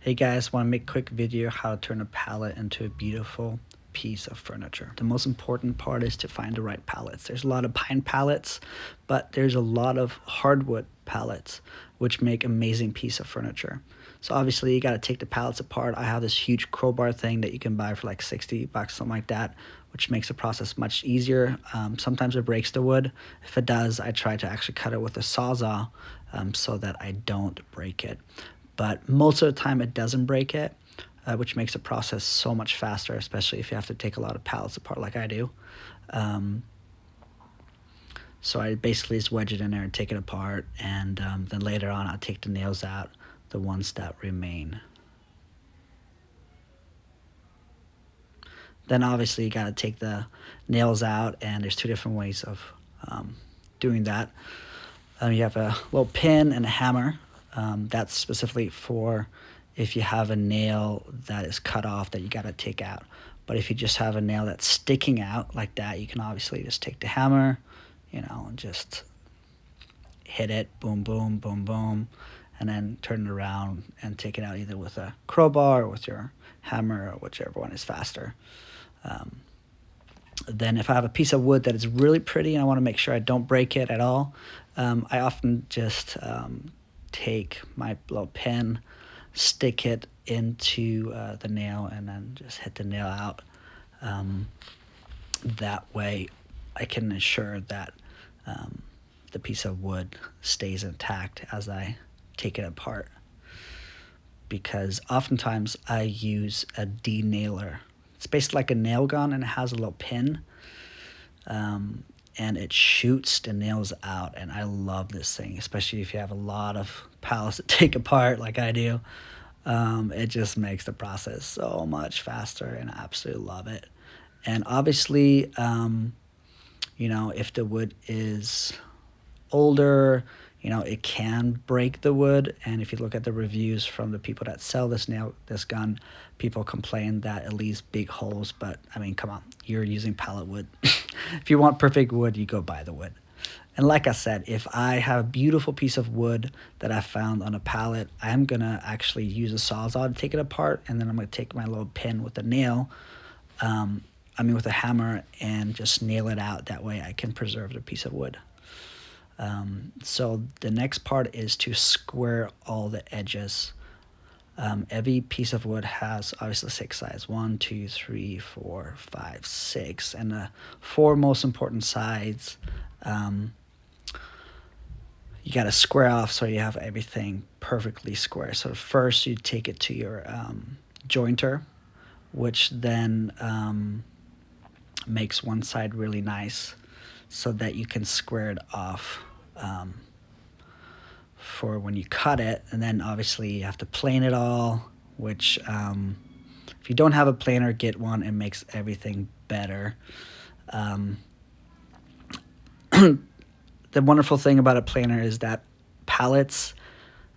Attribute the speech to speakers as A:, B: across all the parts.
A: Hey guys, want to make a quick video how to turn a pallet into a beautiful piece of furniture. The most important part is to find the right pallets. There's a lot of pine pallets, but there's a lot of hardwood pallets which make amazing piece of furniture. So obviously you got to take the pallets apart. I have this huge crowbar thing that you can buy for like 60 bucks, something like that, which makes the process much easier. Sometimes it breaks the wood. If it does, I try to actually cut it with a sawzall so that I don't break it. But most of the time it doesn't break it, which makes the process so much faster, especially if you have to take a lot of pallets apart like I do. So I basically just wedge it in there and take it apart, and then later on I'll take the nails out, the ones that remain. Then obviously you got to take the nails out, and there's two different ways of doing that. You have a little pin and a hammer. That's specifically for if you have a nail that is cut off that you got to take out. But if you just have a nail that's sticking out like that, you can obviously just take the hammer, and just hit it, boom, boom, boom, boom, and then turn it around and take it out either with a crowbar or with your hammer, or whichever one is faster. Then if I have a piece of wood that is really pretty and I want to make sure I don't break it at all, I often just take my little pen, stick it into the nail, and then just hit the nail out. That way I can ensure that the piece of wood stays intact as I take it apart. Because oftentimes I use a denailer. It's basically like a nail gun, and it has a little pin, and it shoots the nails out. And I love this thing, especially if you have a lot of pallets to take apart like I do. It just makes the process so much faster, and I absolutely love it. And obviously, if the wood is older, it can break the wood. And if you look at the reviews from the people that sell this gun, people complain that it leaves big holes. But I mean, come on, you're using pallet wood. If you want perfect wood, you go buy the wood. And like I said, if I have a beautiful piece of wood that I found on a pallet, I'm gonna actually use a sawzall to take it apart, and then I'm gonna take my little pin with a nail, with a hammer, and just nail it out. That way I can preserve the piece of wood. So the next part is to square all the edges. Every piece of wood has obviously 6 sides: 1, 2, 3, 4, 5, 6, and the 4 most important sides you got to square off so you have everything perfectly square. So first you take it to your jointer, which then makes one side really nice so that you can square it off for when you cut it. And then obviously you have to plane it all, which if you don't have a planer, get one. It makes everything better. The wonderful thing about a planer is that pallets,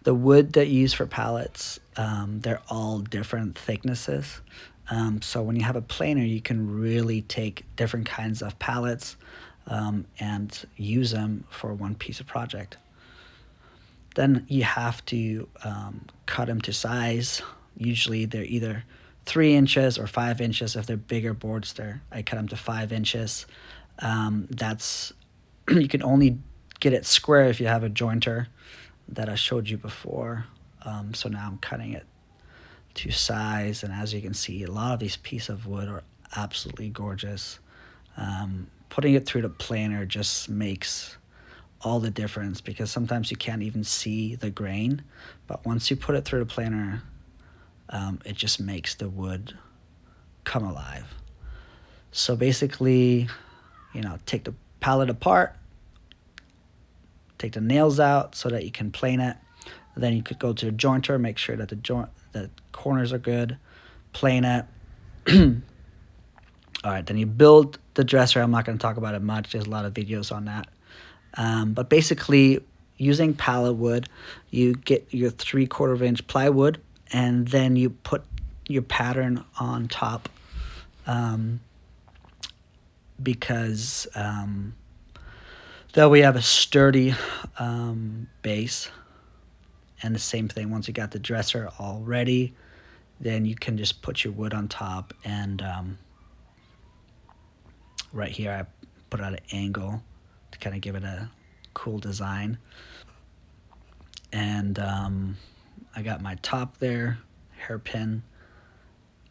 A: the wood that you use for pallets, they're all different thicknesses. So when you have a planer, you can really take different kinds of pallets and use them for one piece of project. Then you have to cut them to size. Usually they're either 3 inches or 5 inches. If they're bigger boards, I cut them to 5 inches. You can only get it square if you have a jointer that I showed you before. So now I'm cutting it to size, and as you can see, a lot of these pieces of wood are absolutely gorgeous. Putting it through the planer just makes all the difference, because sometimes you can't even see the grain, but once you put it through the planer, it just makes the wood come alive. So basically, take the pallet apart, take the nails out so that you can plane it. Then you could go to the jointer, make sure that the corners are good, plane it. All right, then you build the dresser. I'm not going to talk about it much. There's a lot of videos on that. But basically, using pallet wood, you get your 3/4 inch plywood, and then you put your pattern on top, because that way you have a sturdy base. And the same thing, once you got the dresser all ready, then you can just put your wood on top. And right here I put it at an angle to kind of give it a cool design. And I got my top there, hairpin.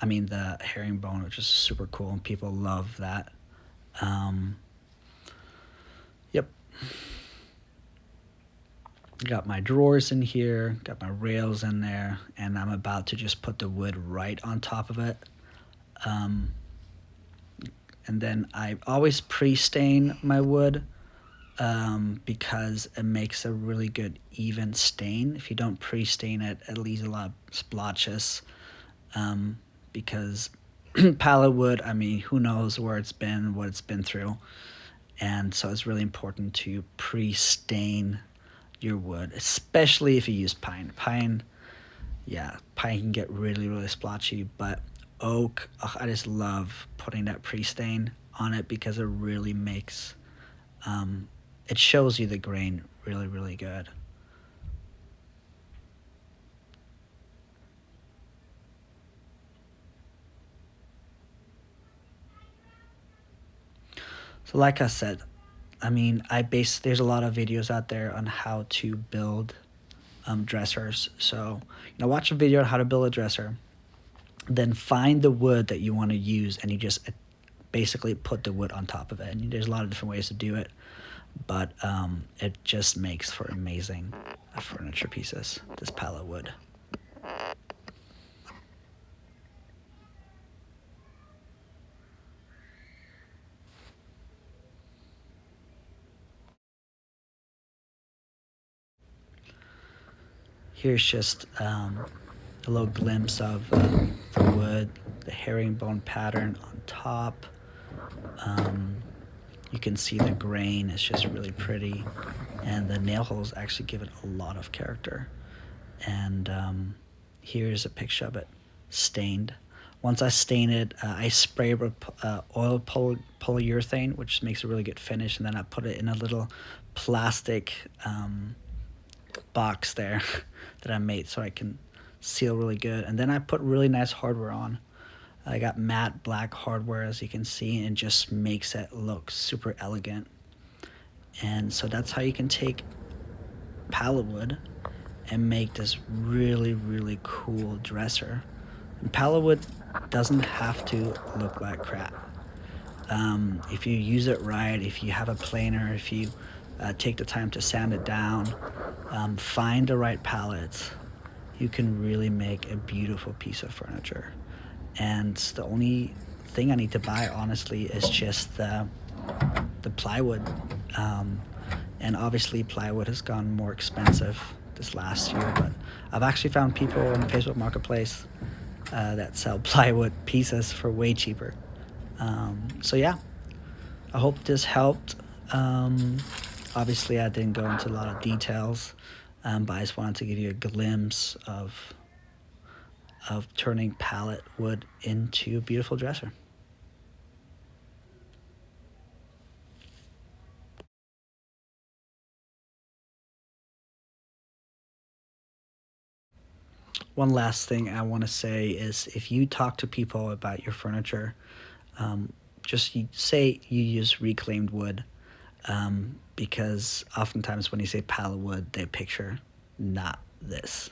A: I mean the herringbone, which is super cool, and people love that. Um, yep. Got my drawers in here, got my rails in there, and I'm about to just put the wood right on top of it. Um, and then I always pre-stain my wood because it makes a really good even stain. If you don't pre-stain it, it leaves a lot of splotches. Because pallet wood, I mean, who knows where it's been, what it's been through. And so it's really important to pre-stain your wood, especially if you use pine. Pine can get really, really splotchy, but oak, I just love putting that pre-stain on it because it really makes, it shows you the grain really, really good. So like I said, I mean, there's a lot of videos out there on how to build dressers. So, watch a video on how to build a dresser, then find the wood that you want to use, and you just basically put the wood on top of it. And there's a lot of different ways to do it, but it just makes for amazing furniture pieces, this pallet wood. Here's just a little glimpse of the wood, the herringbone pattern on top. You can see the grain, it's just really pretty, and the nail holes actually give it a lot of character. And here's a picture of it stained. Once I stain it, I spray with oil polyurethane, which makes a really good finish, and then I put it in a little plastic box there that I made so I can seal really good. And then I put really nice hardware on. I got matte black hardware, as you can see, and just makes it look super elegant. And so that's how you can take pallet wood and make this really, really cool dresser. And pallet wood doesn't have to look like crap. If you use it right, if you have a planer, if you take the time to sand it down, find the right pallets, you can really make a beautiful piece of furniture. And the only thing I need to buy, honestly, is just the plywood. And obviously plywood has gone more expensive this last year, but I've actually found people on Facebook Marketplace that sell plywood pieces for way cheaper. So yeah, I hope this helped. Obviously I didn't go into a lot of details, but I just wanted to give you a glimpse of turning pallet wood into a beautiful dresser. One last thing I want to say is if you talk to people about your furniture, just say you use reclaimed wood, because oftentimes when you say pallet wood, they picture not this.